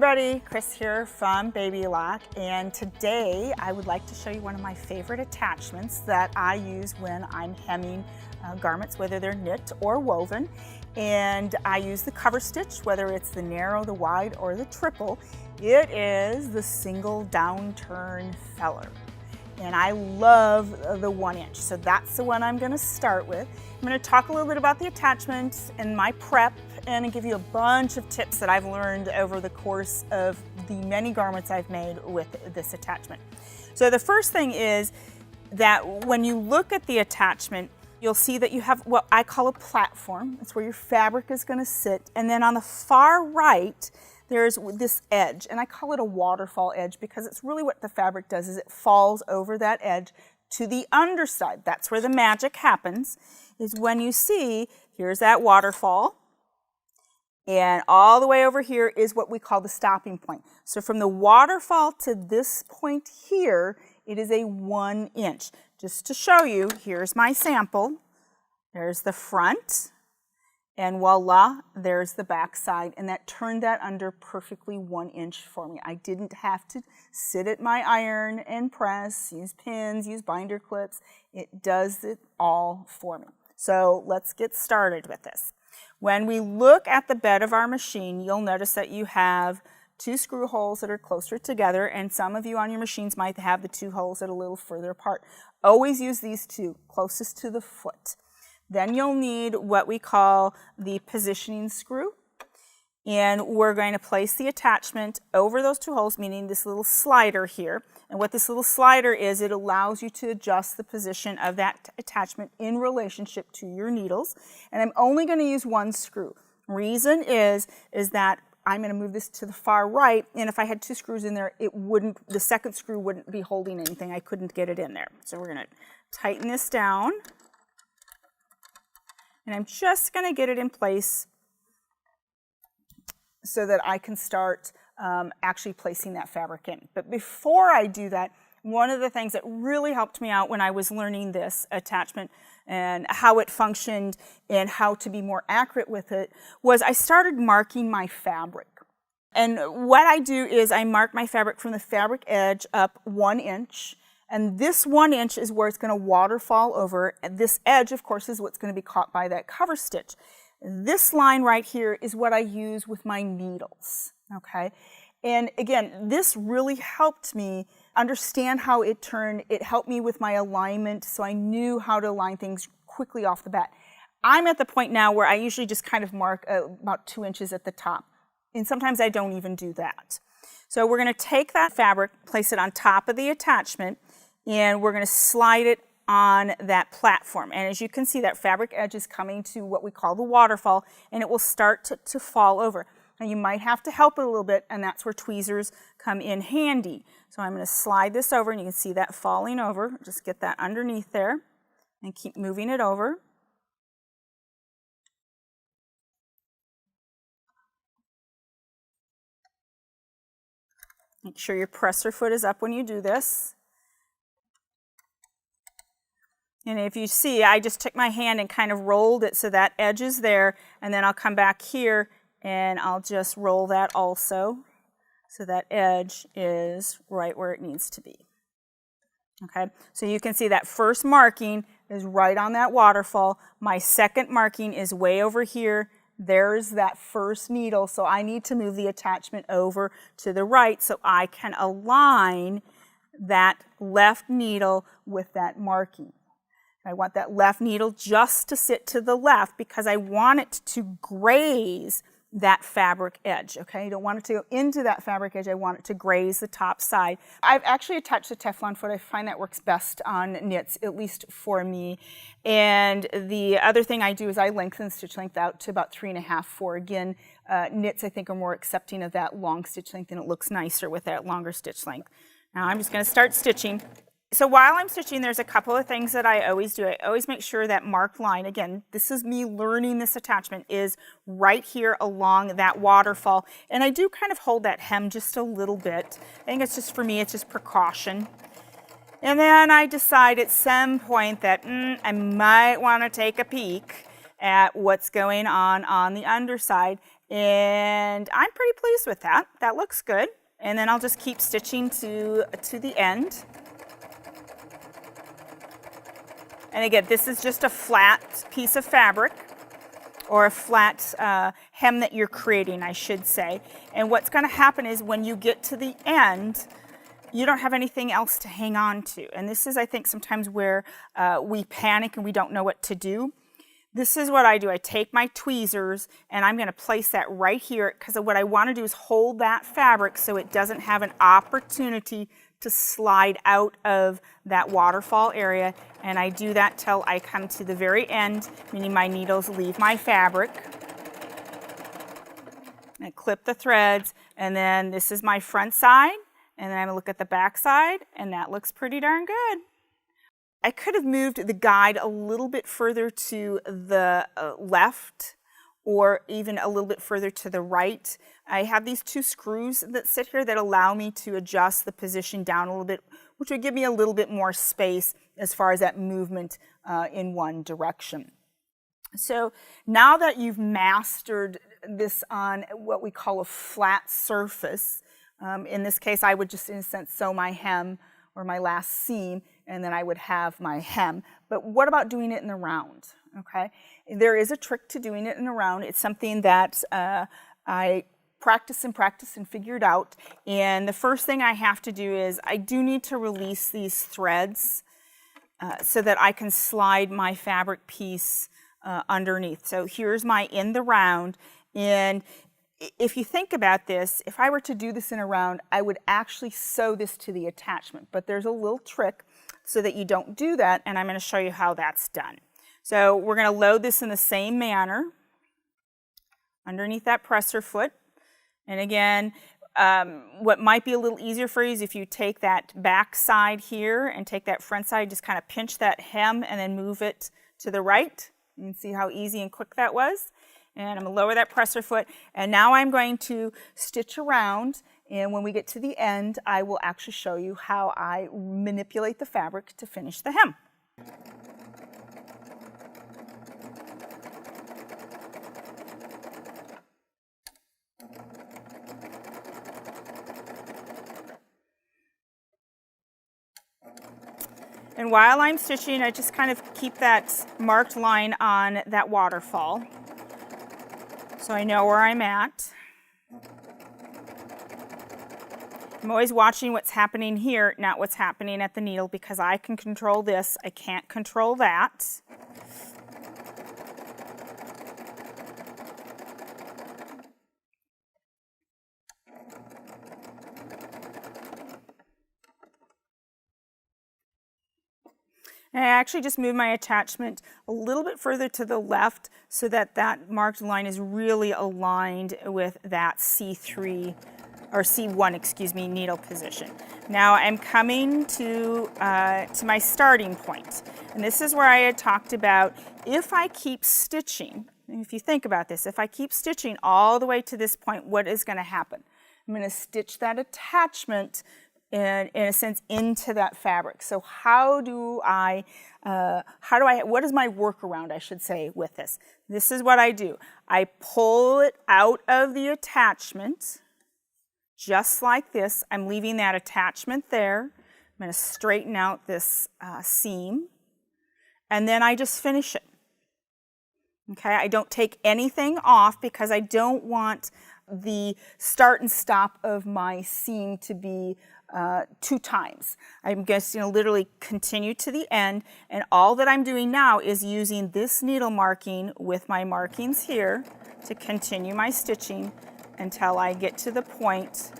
everybody, Chris here from Babylock, and today I would like to show you one of my favorite attachments that I use when I'm hemming garments, whether they're knit or woven. And I use the cover stitch, whether it's the narrow, the wide, or the triple. It is the single downturn feller. And I love the 1 inch, so that's the one I'm going to start with. I'm going to talk a little bit about the attachment and my prep, and give you a bunch of tips that I've learned over the course of the many garments I've made with this attachment. So the first thing is that when you look at the attachment, you'll see that you have what I call a platform. It's where your fabric is going to sit, and then on the far right, there's this edge, and I call it a waterfall edge because it's really what the fabric does is it falls over that edge to the underside. That's where the magic happens, is when you see, here's that waterfall, and all the way over here is what we call the stopping point. So from the waterfall to this point here, it is a 1 inch. Just to show you, here's my sample. There's the front. And voila, there's the back side, and that turned that under perfectly 1 inch for me. I didn't have to sit at my iron and press, use pins, use binder clips. It does it all for me. So let's get started with this. When we look at the bed of our machine, you'll notice that you have 2 screw holes that are closer together, and some of you on your machines might have the 2 holes that are a little further apart. Always use these 2, closest to the foot. Then you'll need what we call the positioning screw, and we're going to place the attachment over those 2 holes, meaning this little slider here. And what this little slider is, it allows you to adjust the position of that attachment in relationship to your needles. And I'm only going to use 1 screw. Reason is that I'm going to move this to the far right, and if I had 2 screws in there, the second screw wouldn't be holding anything. I couldn't get it in there. So we're going to tighten this down. And I'm just going to get it in place so that I can start actually placing that fabric in. But before I do that, one of the things that really helped me out when I was learning this attachment and how it functioned and how to be more accurate with it was I started marking my fabric. And what I do is I mark my fabric from the fabric edge up 1 inch. And this 1 inch is where it's going to waterfall over. And this edge, of course, is what's going to be caught by that cover stitch. This line right here is what I use with my needles, okay? And again, this really helped me understand how it turned. It helped me with my alignment, so I knew how to align things quickly off the bat. I'm at the point now where I usually just kind of mark about 2 inches at the top. And sometimes I don't even do that. So we're going to take that fabric, place it on top of the attachment, and we're going to slide it on that platform. And as you can see, that fabric edge is coming to what we call the waterfall, and it will start to fall over. Now you might have to help it a little bit, and that's where tweezers come in handy. So I'm going to slide this over, and you can see that falling over. Just get that underneath there and keep moving it over. Make sure your presser foot is up when you do this. And if you see, I just took my hand and kind of rolled it so that edge is there, and then I'll come back here and I'll just roll that also so that edge is right where it needs to be. Okay, so you can see that first marking is right on that waterfall. My second marking is way over here. There's that first needle, so I need to move the attachment over to the right so I can align that left needle with that marking. I want that left needle just to sit to the left because I want it to graze that fabric edge, okay? I don't want it to go into that fabric edge. I want it to graze the top side. I've actually attached the Teflon foot. I find that works best on knits, at least for me. And the other thing I do is I lengthen stitch length out to about 3.5, 4. Again, knits I think are more accepting of that long stitch length, and it looks nicer with that longer stitch length. Now I'm just going to start stitching. So while I'm stitching, there's a couple of things that I always do. I always make sure that marked line, again, this is me learning this attachment, is right here along that waterfall. And I do kind of hold that hem just a little bit. I think it's just, for me, it's just precaution. And then I decide at some point that I might want to take a peek at what's going on the underside, and I'm pretty pleased with that. That looks good. And then I'll just keep stitching to the end. And again, this is just a flat piece of fabric, or a flat hem that you're creating, I should say. And what's going to happen is when you get to the end, you don't have anything else to hang on to. And this is, I think, sometimes where we panic and we don't know what to do. This is what I do. I take my tweezers and I'm going to place that right here, because what I want to do is hold that fabric so it doesn't have an opportunity to slide out of that waterfall area. And I do that till I come to the very end, meaning my needles leave my fabric. And I clip the threads, and then this is my front side, and then I'm going to look at the back side, and that looks pretty darn good. I could have moved the guide a little bit further to the left, or even a little bit further to the right. I have these two screws that sit here that allow me to adjust the position down a little bit, which would give me a little bit more space as far as that movement in one direction. So now that you've mastered this on what we call a flat surface, in this case I would just in a sense sew my hem or my last seam, and then I would have my hem. But what about doing it in the round? Okay, there is a trick to doing it in the round. It's something that I practice and figured out. And the first thing I have to do is I do need to release these threads so that I can slide my fabric piece underneath. So here's my in the round, and if you think about this, if I were to do this in a round, I would actually sew this to the attachment. But there's a little trick so that you don't do that, and I'm going to show you how that's done. So we're going to load this in the same manner underneath that presser foot. And again, what might be a little easier for you is if you take that back side here and take that front side, just kind of pinch that hem and then move it to the right. You can see how easy and quick that was. And I'm going to lower that presser foot, and now I'm going to stitch around, and when we get to the end, I will actually show you how I manipulate the fabric to finish the hem. And while I'm stitching, I just kind of keep that marked line on that waterfall, so I know where I'm at. I'm always watching what's happening here, not what's happening at the needle, because I can control this, I can't control that. And I actually just moved my attachment a little bit further to the left so that that marked line is really aligned with that C3, or C1, excuse me, needle position. Now I'm coming to my starting point. And this is where I had talked about if I keep stitching, if you think about this, if I keep stitching all the way to this point, what is going to happen? I'm going to stitch that attachment in a sense into that fabric. So what is my workaround, I should say, with this? This is what I do. I pull it out of the attachment, just like this. I'm leaving that attachment there. I'm going to straighten out this seam, and then I just finish it. Okay, I don't take anything off because I don't want the start and stop of my seam to be 2 times. I'm just going to literally continue to the end, and all that I'm doing now is using this needle marking with my markings here to continue my stitching until I get to the point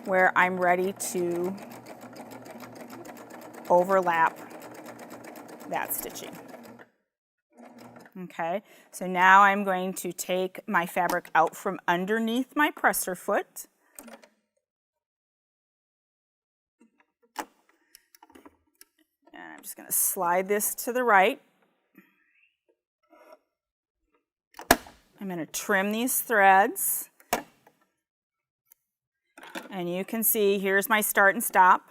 where I'm ready to overlap that stitching. Okay, so now I'm going to take my fabric out from underneath my presser foot. And I'm just going to slide this to the right. I'm going to trim these threads. And you can see here's my start and stop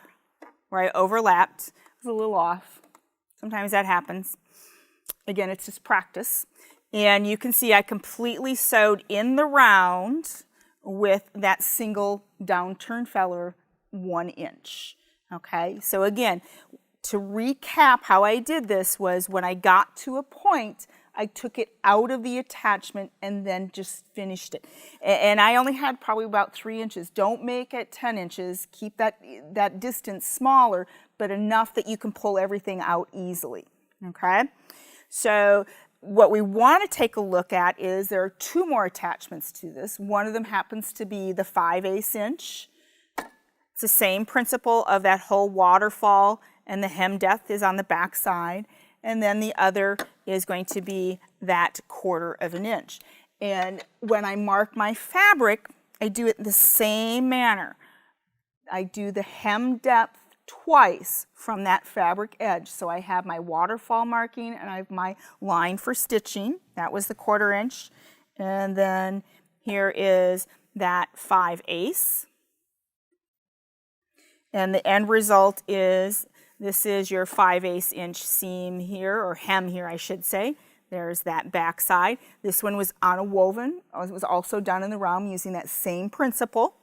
where I overlapped. It was a little off. Sometimes that happens. Again, it's just practice. And you can see I completely sewed in the round with that single downturn feller 1 inch. Okay, so again, to recap how I did this was when I got to a point, I took it out of the attachment and then just finished it. And I only had probably about 3 inches. Don't make it 10 inches. Keep that distance smaller, but enough that you can pull everything out easily. Okay, so what we want to take a look at is there are 2 more attachments to this. One of them happens to be the 5/8 inch. It's the same principle of that whole waterfall, and the hem depth is on the back side. And then the other is going to be that 1/4 of an inch. And when I mark my fabric, I do it the same manner. I do the hem depth twice from that fabric edge. So I have my waterfall marking and I have my line for stitching. That was the 1/4 inch. And then here is that 5/8. And the end result is, this is your 5/8 inch seam here, or hem here I should say. There's that back side. This one was on a woven. It was also done in the round using that same principle.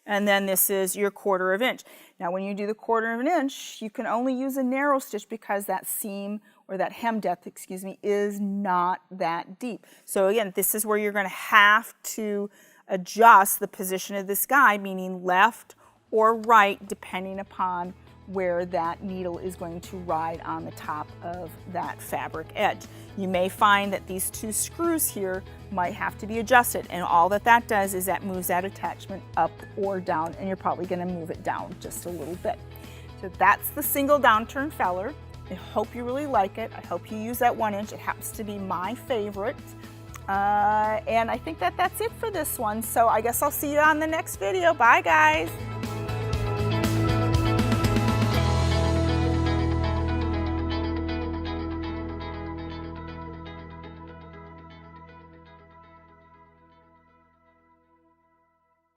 And then this is your 1/4 inch. Now when you do the 1/4 inch, you can only use a narrow stitch because that seam, or that hem depth, excuse me, is not that deep. So again, this is where you're going to have to adjust the position of this guide, meaning left or right, depending upon where that needle is going to ride on the top of that fabric edge. You may find that these 2 screws here might have to be adjusted, and all that does is that moves that attachment up or down, and you're probably going to move it down just a little bit. So that's the single downturn feller. I hope you really like it. I hope you use that 1 inch. It happens to be my favorite. And I think that's it for this one. So I guess I'll see you on the next video. Bye guys.